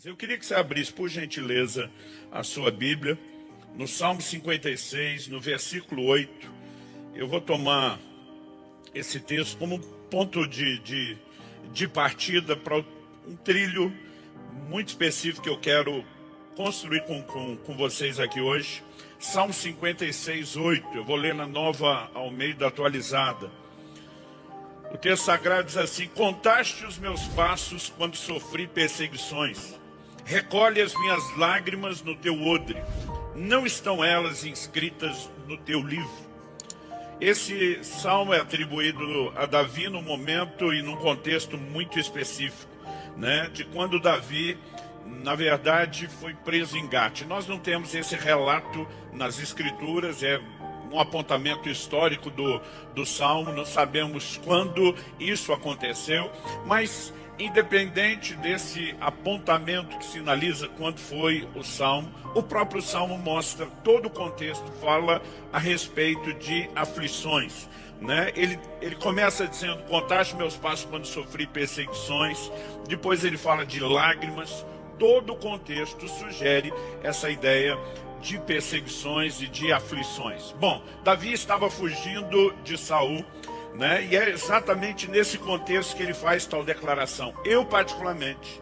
Eu queria que você abrisse, por gentileza, a sua Bíblia, no Salmo 56, no versículo 8. Eu vou tomar esse texto como um ponto de partida para um trilho muito específico que eu quero construir com vocês aqui hoje. Salmo 56, 8. Eu vou ler na Nova Almeida atualizada. O texto sagrado diz assim: contaste os meus passos quando sofri perseguições. Recolhe as minhas lágrimas no teu odre. Não estão elas inscritas no teu livro? Esse salmo é atribuído a Davi num momento e num contexto muito específico, né? De quando Davi, na verdade, foi preso em Gate. Nós não temos esse relato nas escrituras, é um apontamento histórico do salmo, não sabemos quando isso aconteceu, mas independente desse apontamento que sinaliza quando foi o salmo, o próprio salmo mostra todo o contexto, fala a respeito de aflições, né? Ele começa dizendo: contaste meus passos quando sofri perseguições. Depois ele fala de lágrimas. Todo o contexto sugere essa ideia de perseguições e de aflições. Bom, Davi estava fugindo de Saul, né? E é exatamente nesse contexto que ele faz tal declaração. Eu, particularmente,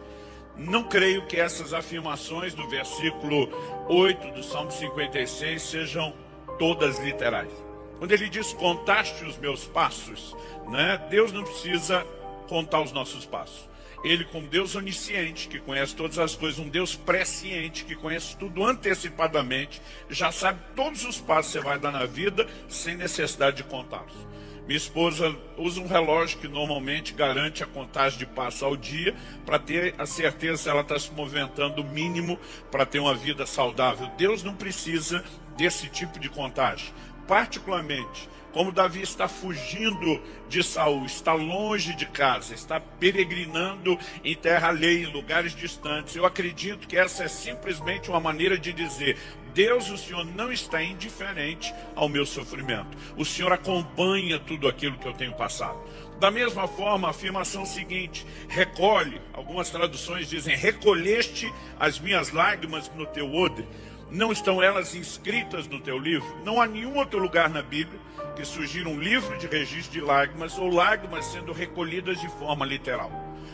não creio que essas afirmações do versículo 8 do Salmo 56 sejam todas literais. Quando ele diz: contaste os meus passos, né? Deus não precisa contar os nossos passos. Ele, como Deus onisciente, que conhece todas as coisas, um Deus presciente, que conhece tudo antecipadamente, já sabe todos os passos que você vai dar na vida, sem necessidade de contá-los. Minha esposa usa um relógio que normalmente garante a contagem de passos ao dia, para ter a certeza se ela está se movimentando o mínimo para ter uma vida saudável. Deus não precisa desse tipo de contagem. Particularmente, como Davi está fugindo de Saul, está longe de casa, está peregrinando em terra alheia, em lugares distantes, eu acredito que essa é simplesmente uma maneira de dizer: Deus, o Senhor não está indiferente ao meu sofrimento. O Senhor acompanha tudo aquilo que eu tenho passado. Da mesma forma, a afirmação seguinte: recolhe, algumas traduções dizem, recolheste as minhas lágrimas no teu odre. Não estão elas inscritas no teu livro? Não há nenhum outro lugar na Bíblia que sugira um livro de registro de lágrimas ou lágrimas sendo recolhidas de forma literal.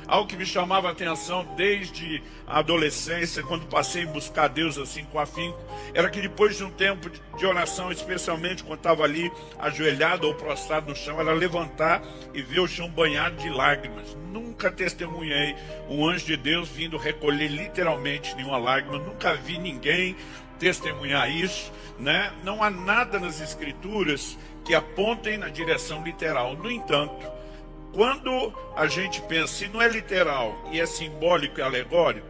Algo que me chamava a atenção desde a adolescência, quando passei a buscar Deus assim com afinco, era que depois de um tempo de oração, especialmente quando estava ali ajoelhado ou prostrado no chão, era levantar e ver o chão banhado de lágrimas. Nunca testemunhei um anjo de Deus vindo recolher literalmente nenhuma lágrima, nunca vi ninguém testemunhar isso, né? Não há nada nas escrituras que apontem na direção literal. No entanto, quando a gente pensa, se não é literal e é simbólico e alegórico,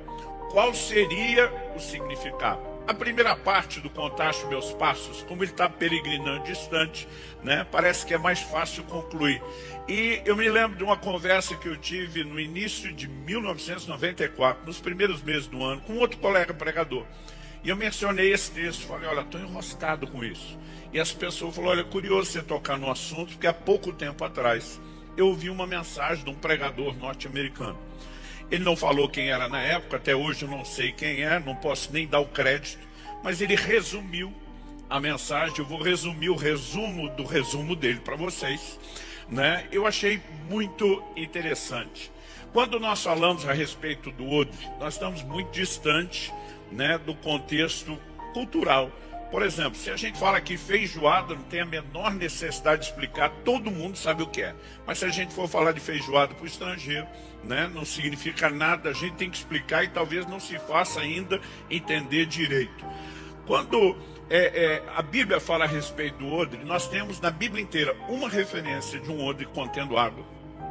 qual seria o significado? A primeira parte do contaste meus passos, como ele está peregrinando distante, né, parece que é mais fácil concluir. E eu me lembro de uma conversa que eu tive no início de 1994, nos primeiros meses do ano, com outro colega pregador. E eu mencionei esse texto, falei: olha, estou enroscado com isso. E as pessoas falaram: olha, é curioso você tocar no assunto, porque há pouco tempo atrás eu ouvi uma mensagem de um pregador norte-americano. Ele não falou quem era na época, até hoje eu não sei quem é, não posso nem dar o crédito, mas ele resumiu a mensagem. Eu vou resumir o resumo do resumo dele para vocês, né? Eu achei muito interessante. Quando nós falamos a respeito do odre, nós estamos muito distantes, né, do contexto cultural. Por exemplo, se a gente fala que feijoada, não tem a menor necessidade de explicar, todo mundo sabe o que é. Mas se a gente for falar de feijoada para o estrangeiro, né, não significa nada, a gente tem que explicar e talvez não se faça ainda entender direito. Quando a Bíblia fala a respeito do odre, nós temos na Bíblia inteira uma referência de um odre contendo água,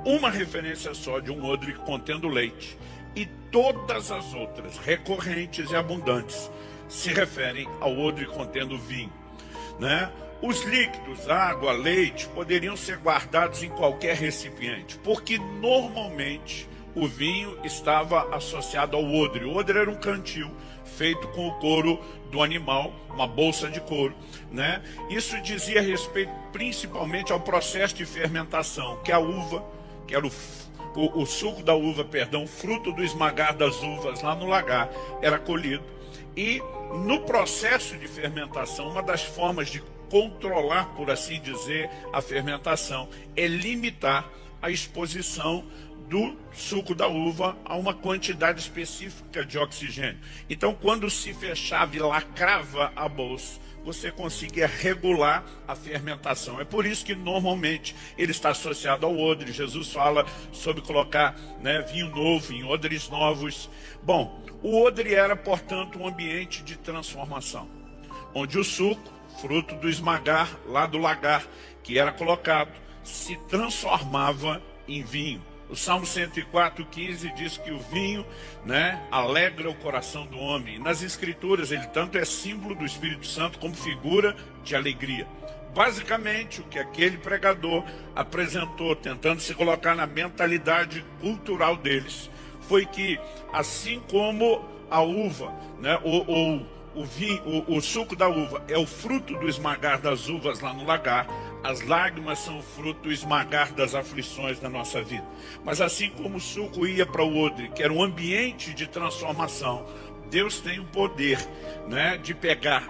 uma referência só de um odre contendo leite, e todas as outras, recorrentes e abundantes, se referem ao odre contendo vinho, né? Os líquidos, água, leite, poderiam ser guardados em qualquer recipiente, porque normalmente o vinho estava associado ao odre. O odre era um cantil feito com o couro do animal, uma bolsa de couro, né? Isso dizia respeito principalmente ao processo de fermentação, que a uva, que era o o suco da uva, perdão, o fruto do esmagar das uvas lá no lagar era colhido. E no processo de fermentação, uma das formas de controlar, por assim dizer, a fermentação é limitar a exposição do suco da uva a uma quantidade específica de oxigênio. Então, quando se fechava e lacrava a bolsa, você conseguia regular a fermentação. É por isso que normalmente ele está associado ao odre. Jesus fala sobre colocar, né, vinho novo em odres novos. Bom, o odre era, portanto, um ambiente de transformação, onde o suco, fruto do esmagar lá do lagar, que era colocado, se transformava em vinho. O Salmo 104:15 diz que o vinho, né, alegra o coração do homem. Nas Escrituras, ele tanto é símbolo do Espírito Santo como figura de alegria. Basicamente, o que aquele pregador apresentou, tentando se colocar na mentalidade cultural deles, foi que, assim como a uva, né, o vinho, o suco da uva é o fruto do esmagar das uvas lá no lagar, as lágrimas são o fruto do esmagar das aflições da nossa vida. Mas assim como o suco ia para o odre, que era um ambiente de transformação, Deus tem o poder, né, de pegar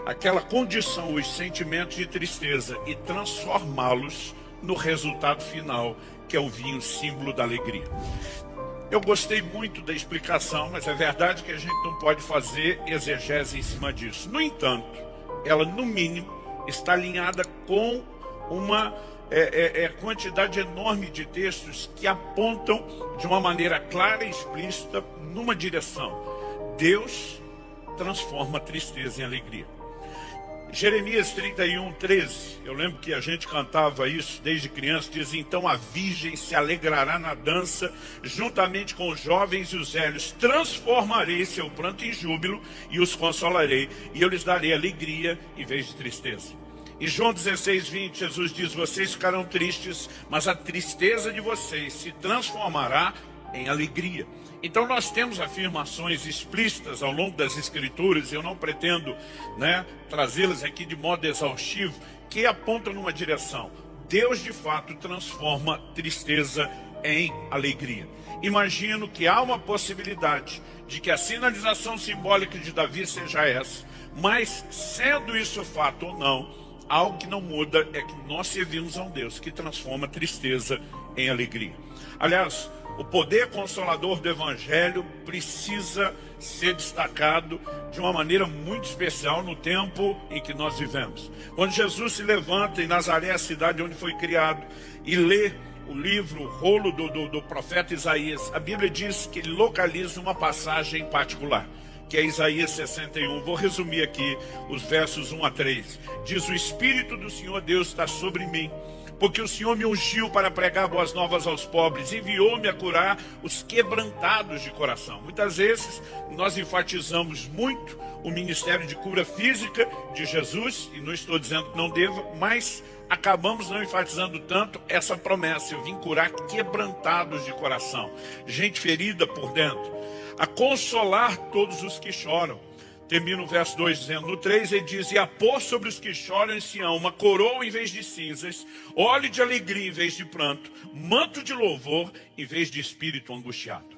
aquela condição, os sentimentos de tristeza, e transformá-los no resultado final, que é o vinho, símbolo da alegria. Eu gostei muito da explicação, mas é verdade que a gente não pode fazer exegese em cima disso. No entanto, ela, no mínimo, está alinhada com uma quantidade enorme de textos que apontam de uma maneira clara e explícita numa direção. Deus transforma a tristeza em alegria. Jeremias 31:13, eu lembro que a gente cantava isso desde criança, diz: então a virgem se alegrará na dança, juntamente com os jovens e os velhos, transformarei seu pranto em júbilo e os consolarei, e eu lhes darei alegria em vez de tristeza. Em João 16:20, Jesus diz: vocês ficarão tristes, mas a tristeza de vocês se transformará em alegria. Então nós temos afirmações explícitas ao longo das Escrituras, e eu não pretendo, né, trazê-las aqui de modo exaustivo, que apontam numa direção. Deus de fato transforma tristeza em alegria. Imagino que há uma possibilidade de que a sinalização simbólica de Davi seja essa, mas sendo isso fato ou não, algo que não muda é que nós servimos a um Deus que transforma tristeza em alegria. Aliás, o poder consolador do Evangelho precisa ser destacado de uma maneira muito especial no tempo em que nós vivemos. Quando Jesus se levanta em Nazaré, a cidade onde foi criado, e lê o livro, o rolo do profeta Isaías, a Bíblia diz que ele localiza uma passagem particular, que é Isaías 61. Vou resumir aqui os versos 1 a 3. Diz: o Espírito do Senhor Deus está sobre mim, porque o Senhor me ungiu para pregar boas novas aos pobres, enviou-me a curar os quebrantados de coração. Muitas vezes nós enfatizamos muito o ministério de cura física de Jesus, e não estou dizendo que não deva, mas acabamos não enfatizando tanto essa promessa: eu vim curar quebrantados de coração, gente ferida por dentro, a consolar todos os que choram. Termina o verso 2 dizendo: no 3 ele diz: e a pôr sobre os que choram em Sião uma coroa em vez de cinzas, óleo de alegria em vez de pranto, manto de louvor em vez de espírito angustiado.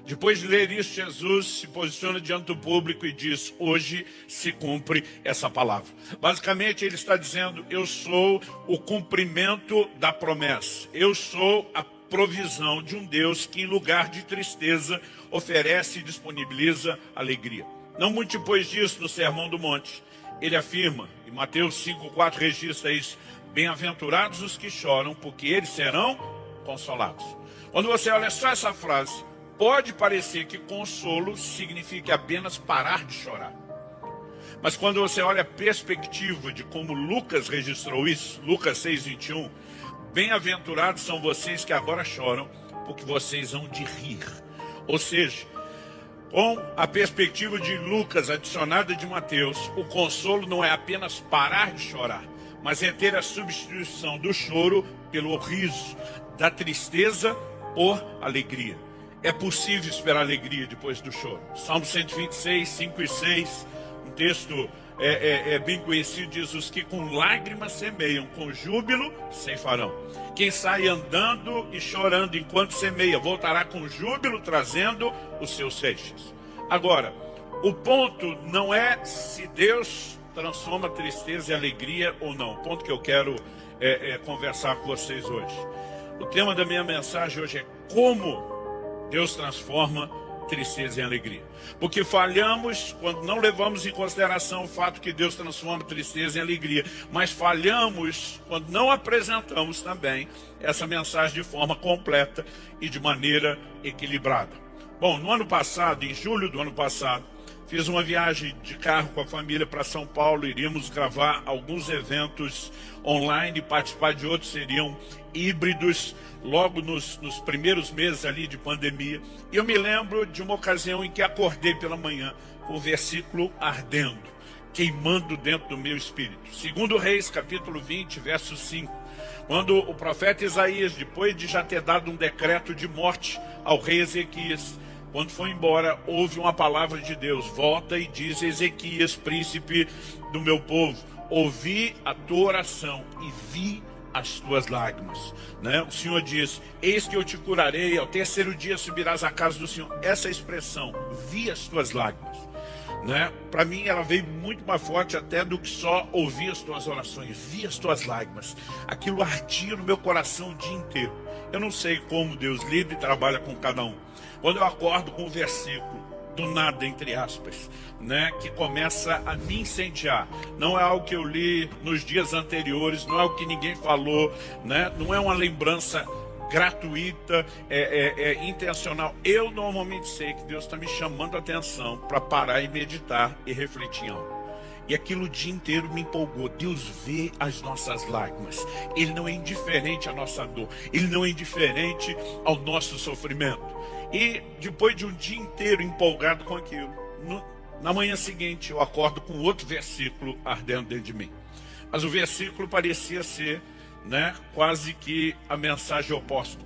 Depois de ler isso, Jesus se posiciona diante do público e diz: hoje se cumpre essa palavra. Basicamente ele está dizendo: eu sou o cumprimento da promessa, eu sou a provisão de um Deus que, em lugar de tristeza, oferece e disponibiliza alegria. Não muito depois disso, no Sermão do Monte, ele afirma, e Mateus 5:4 registra isso: bem-aventurados os que choram, porque eles serão consolados. Quando você olha só essa frase, pode parecer que consolo signifique apenas parar de chorar. Mas quando você olha a perspectiva de como Lucas registrou isso, Lucas 6:21, bem-aventurados são vocês que agora choram, porque vocês hão de rir. Ou seja, com a perspectiva de Lucas adicionada de Mateus, o consolo não é apenas parar de chorar, mas é ter a substituição do choro pelo riso, da tristeza por alegria. É possível esperar alegria depois do choro. Salmo 126, 5 e 6, um texto é bem conhecido, diz: os que com lágrimas semeiam, com júbilo ceifarão. Quem sai andando e chorando enquanto semeia, voltará com júbilo trazendo os seus feixes. Agora, o ponto não é se Deus transforma tristeza em alegria ou não. O ponto que eu quero conversar com vocês hoje. O tema da minha mensagem hoje é como Deus transforma tristeza em alegria. Porque falhamos quando não levamos em consideração o fato que Deus transforma tristeza em alegria, mas falhamos quando não apresentamos também essa mensagem de forma completa e de maneira equilibrada. Bom, no ano passado, em julho do ano passado, fiz uma viagem de carro com a família para São Paulo. Iríamos gravar alguns eventos online, participar de outros seriam híbridos, logo nos primeiros meses ali de pandemia. E eu me lembro de uma ocasião em que acordei pela manhã com o versículo ardendo, queimando dentro do meu espírito. 2 Reis, capítulo 20, verso 5. Quando o profeta Isaías, depois de já ter dado um decreto de morte ao rei Ezequias, quando foi embora, houve uma palavra de Deus: volta e diz a Ezequias, príncipe do meu povo, ouvi a tua oração e vi as tuas lágrimas, né? O Senhor diz: eis que eu te curarei, ao terceiro dia subirás à casa do Senhor. Essa expressão, vi as tuas lágrimas, né? Para mim ela veio muito mais forte até do que só ouvir as tuas orações. Vi as tuas lágrimas, aquilo ardia no meu coração o dia inteiro. Eu não sei como Deus lida e trabalha com cada um. Quando eu acordo com um versículo do nada, entre aspas, né, que começa a me incendiar, não é algo que eu li nos dias anteriores, não é algo que ninguém falou, né, não é uma lembrança gratuita, intencional. Eu normalmente sei que Deus está me chamando a atenção para parar e meditar e refletir em algo. E aquilo o dia inteiro me empolgou. Deus vê as nossas lágrimas. Ele não é indiferente à nossa dor. Ele não é indiferente ao nosso sofrimento. E depois de um dia inteiro empolgado com aquilo, na manhã seguinte eu acordo com outro versículo ardendo dentro de mim. Mas o versículo parecia ser, né, quase que a mensagem oposta.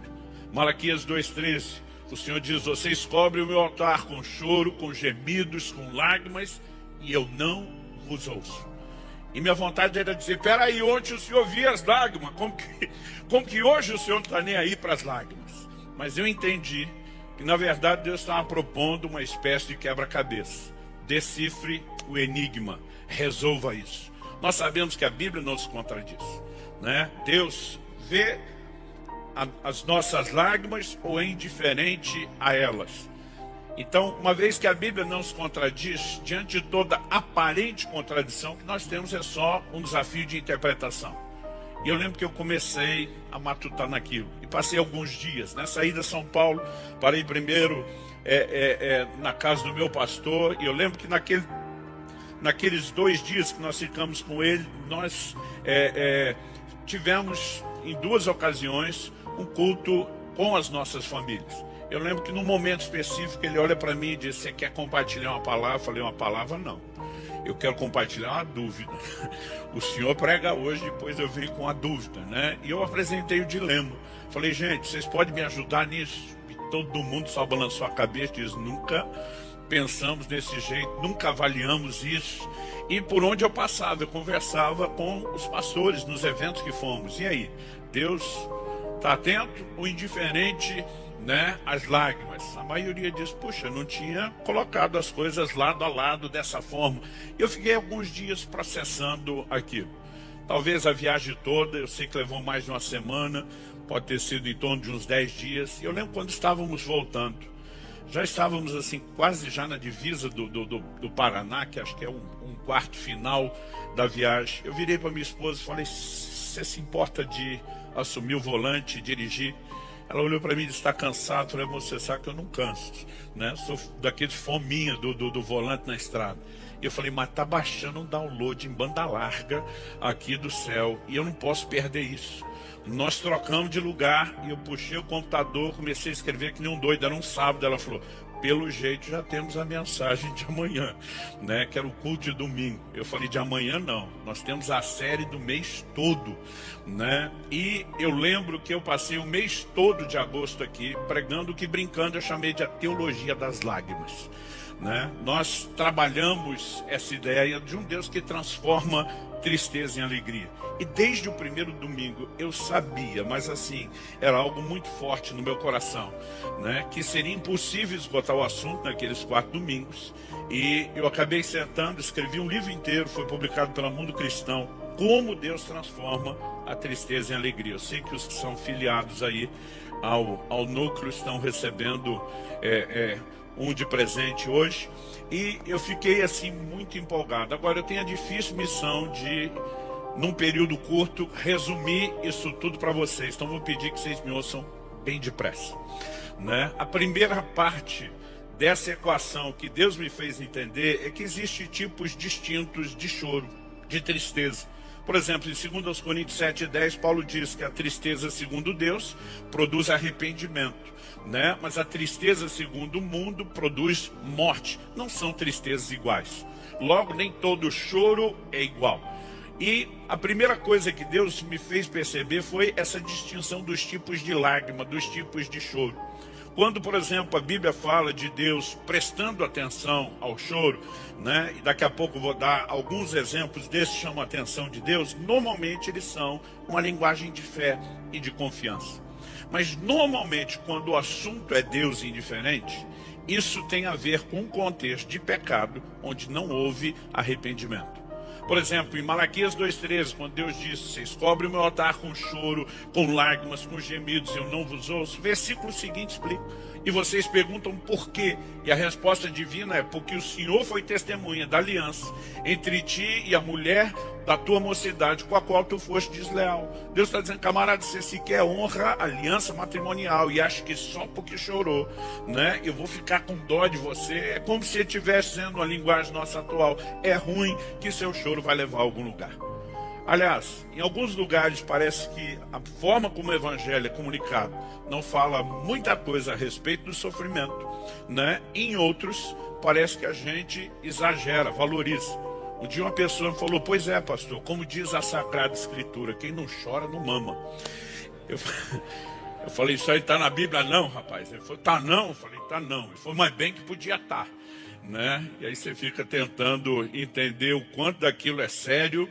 Malaquias 2,13. O Senhor diz: vocês cobrem o meu altar com choro, com gemidos, com lágrimas, e eu não vos ouço. E minha vontade era dizer: peraí, ontem o Senhor via as lágrimas, como que hoje o Senhor não está nem aí para as lágrimas? Mas eu entendi que na verdade Deus estava propondo uma espécie de quebra-cabeça. Decifre o enigma, resolva isso. Nós sabemos que a Bíblia não se contradiz, né? Deus vê as nossas lágrimas ou é indiferente a elas. Então, uma vez que a Bíblia não se contradiz, diante de toda aparente contradição, o que nós temos é só um desafio de interpretação. E eu lembro que eu comecei a matutar naquilo. E passei alguns dias, na saída de São Paulo, parei primeiro na casa do meu pastor. E eu lembro que naqueles 2 dias que nós ficamos com ele, nós tivemos em 2 ocasiões um culto com as nossas famílias. Eu lembro que num momento específico ele olha para mim e diz: você quer compartilhar uma palavra? Eu falei: uma palavra não. Eu quero compartilhar uma dúvida. O senhor prega hoje, depois eu venho com a dúvida, né? E eu apresentei o dilema. Falei: gente, vocês podem me ajudar nisso? E todo mundo só balançou a cabeça e diz: nunca pensamos desse jeito, nunca avaliamos isso. E por onde eu passava, eu conversava com os pastores nos eventos que fomos. E aí, Deus está atento ou indiferente, né, as lágrimas? A maioria diz: puxa, não tinha colocado as coisas lado a lado dessa forma. Eu fiquei alguns dias processando aquilo. Talvez a viagem toda, eu sei que levou mais de uma semana, pode ter sido em torno de uns 10 dias. Eu lembro quando estávamos voltando, já estávamos assim quase já na divisa do Paraná, que acho que é um quarto final da viagem. Eu virei para minha esposa e falei: você se importa de assumir o volante e dirigir? Ela olhou para mim e disse: está cansado? Eu falei: você sabe que eu não canso, né? Sou daqueles fominha do volante na estrada. E eu falei: mas tá baixando um download em banda larga aqui do céu e eu não posso perder isso. Nós trocamos de lugar e eu puxei o computador, comecei a escrever que nem um doido. Era um sábado. Ela falou: pelo jeito já temos a mensagem de amanhã, né? Que era o culto de domingo. Eu falei: de amanhã não, nós temos a série do mês todo, né? E eu lembro que eu passei o mês todo de agosto aqui pregando, que brincando eu chamei de a teologia das lágrimas. né? Nós trabalhamos essa ideia de um Deus que transforma tristeza em alegria. E desde o primeiro domingo eu sabia, mas assim, era algo muito forte no meu coração, né? Que seria impossível esgotar o assunto naqueles 4 domingos. E eu acabei sentando, escrevi um livro inteiro, foi publicado pela Mundo Cristão, como Deus transforma a tristeza em alegria. Eu sei que os que são filiados aí ao núcleo estão recebendo um de presente hoje, e eu fiquei assim muito empolgado. Agora eu tenho a difícil missão de, num período curto, resumir isso tudo para vocês, então vou pedir que vocês me ouçam bem depressa, né? A primeira parte dessa equação que Deus me fez entender é que existem tipos distintos de choro, de tristeza. Por exemplo, em 2 Coríntios 7:10, Paulo diz que a tristeza segundo Deus produz arrependimento, né? Mas a tristeza segundo o mundo produz morte. Não são tristezas iguais. Logo, nem todo choro é igual. E a primeira coisa que Deus me fez perceber foi essa distinção dos tipos de lágrima, dos tipos de choro. Quando, por exemplo, a Bíblia fala de Deus prestando atenção ao choro, né? E daqui a pouco eu vou dar alguns exemplos desses que chamam a atenção de Deus, normalmente eles são uma linguagem de fé e de confiança. Mas normalmente quando o assunto é Deus indiferente, isso tem a ver com um contexto de pecado onde não houve arrependimento. Por exemplo, em Malaquias 2:13, quando Deus diz: vocês cobrem o meu altar com choro, com lágrimas, com gemidos, eu não vos ouço. O versículo seguinte explica. E vocês perguntam por quê? E a resposta divina é: porque o Senhor foi testemunha da aliança entre ti e a mulher da tua mocidade, com a qual tu foste desleal. Deus está dizendo: camarada, você sequer honra a aliança matrimonial e acha que só porque chorou, né, eu vou ficar com dó de você. É como se estivesse dizendo a linguagem nossa atual: é ruim que seu choro vai levar a algum lugar. Aliás, em alguns lugares parece que a forma como o evangelho é comunicado não fala muita coisa a respeito do sofrimento, né? Em outros, parece que a gente exagera, valoriza. Um dia uma pessoa me falou: pois é, pastor, como diz a Sagrada Escritura, quem não chora não mama. Eu falei: isso aí está na Bíblia? Não, rapaz. Ele falou: tá não? Eu falei: tá não. Ele falou: mas bem que podia estar, né? E aí você fica tentando entender o quanto daquilo é sério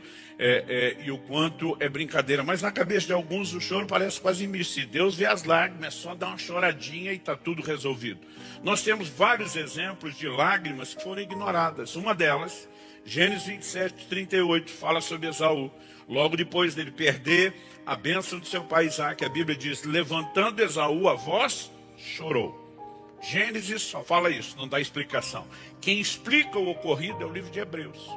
e o quanto é brincadeira. Mas na cabeça de alguns o choro parece quase misto. Se Deus vê as lágrimas, é só dar uma choradinha e está tudo resolvido. Nós temos vários exemplos de lágrimas que foram ignoradas. Uma delas, Gênesis 27:38, fala sobre Esaú. Logo depois dele perder a bênção do seu pai Isaque, a Bíblia diz: levantando Esaú a voz, chorou. Gênesis só fala isso, não dá explicação. Quem explica o ocorrido é o livro de Hebreus.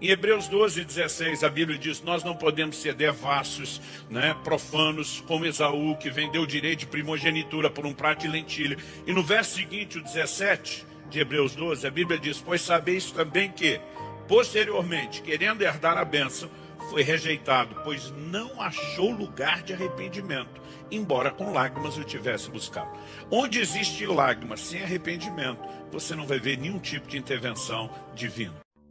Em Hebreus 12:16, a Bíblia diz: nós não podemos ser devassos, né, profanos, como Esaú, que vendeu o direito de primogenitura por um prato de lentilha. E no verso seguinte, o 17 de Hebreus 12, a Bíblia diz: pois sabeis também que, posteriormente, querendo herdar a bênção, foi rejeitado, pois não achou lugar de arrependimento, embora com lágrimas o tivesse buscado. Onde existe lágrimas sem arrependimento, você não vai ver nenhum tipo de intervenção divina.